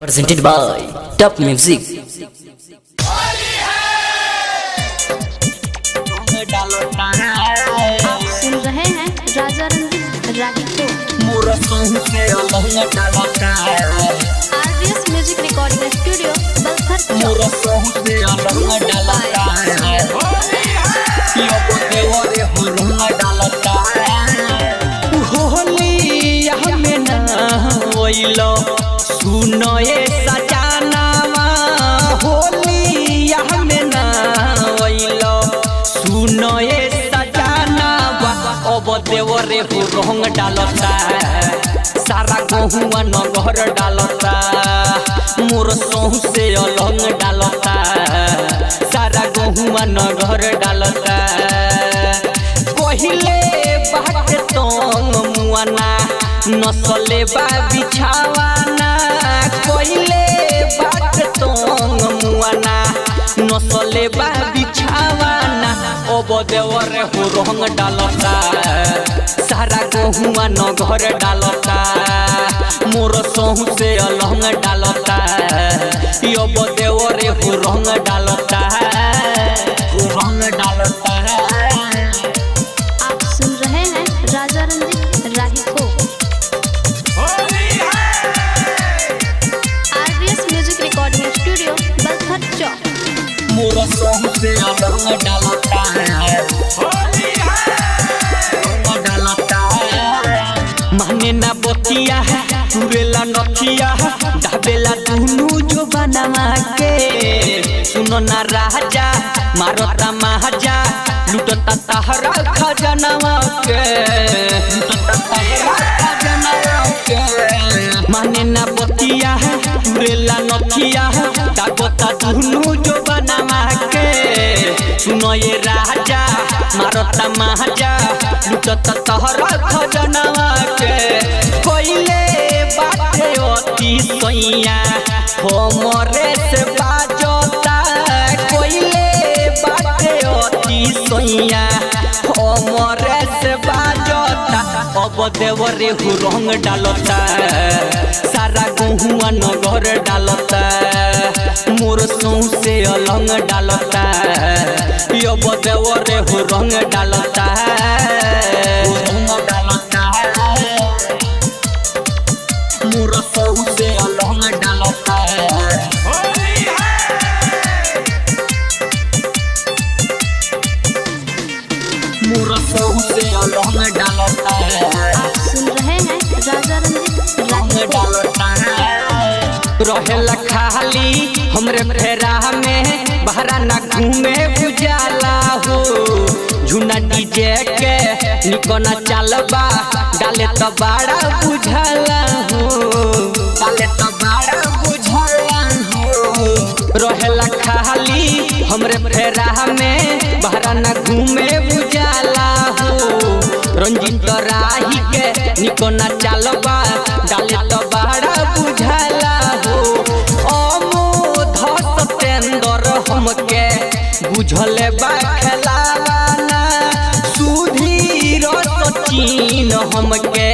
Presented by Top Music। आप सुन रहे हैं राजा रंजीत रागी को। RVS म्यूजिक रिकॉर्डिंग स्टूडियो सुनो ये सजानावा होली हमें ना वैलो सुनो ये सजानावा अब देवरे हो रंग डालता सारा गहुआ न घर डालता मोर सोह से अलंग डालता सारा गहुआ न घर डालता पहिले बात तंग मुआना नसले बा बिछावाना कोइले बात तंग मुआना नसले बा बिछावाना अब देवरे हो रंग डालता सारा गहुआ न घर डालता मोर सोह से अलंग डालता अब देवरे हो रंग डालता रंग डालता। आप सुन रहे हैं राजा रंजीत रागी को। RVS music recording studio Balthar Chowk. मोर सोह से अलंग डालता माने ना बतिया तुरेला नथिया ढाबेला दुनु जो बनवा के सुनो ना राजा मारता महाजा लुटता तहरा खजनवा के लुटता तहरा खजनवा के माने ना बतिया तुरेला नथिया दागता दुनु जो बनवा के सुनो ये राजा मारता महाजा लुटता तहरा खजनवा के कोइले बाटे अति सैया हमरे से बाजता कोइले बाटे अति सैया हमरे से बाजता अब देवरे हो रंग डालता सारा गहुआ न घर डालता मोर सोह से अलंग डालता अब देवरे हो रंग डालता रंग डालता मोर सोह से अलंग डालता मोर सोह से अलंग डालता आप सुन रहे हैं राजा रंजीत रागी को। रहेला खाली हमरे फेरा में बहरा ना घूमे बुझाला हो झुना डीजे के निकोना चलबा डाले तो बड़ा बुझाला हो डाले तो बड़ा बुझाला हो रहेला खाली हमरे फेरा में बहरा ना घूमे बुझाला हो रंजीत राही के निकोना चलबा डाले तो बड़ा बुझाला हो अमोध सतेंद्र हमके बुझले बा खेलावाना सुधीर सचिन हमके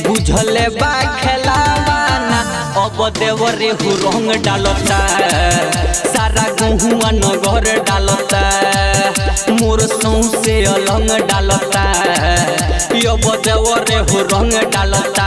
बुझले बा खेलावाना अब देवरे हो रंग डालता सारा गहुआ न घर डालता मोर सोह से अलंग डालता अब देवरे हो रंग डालता।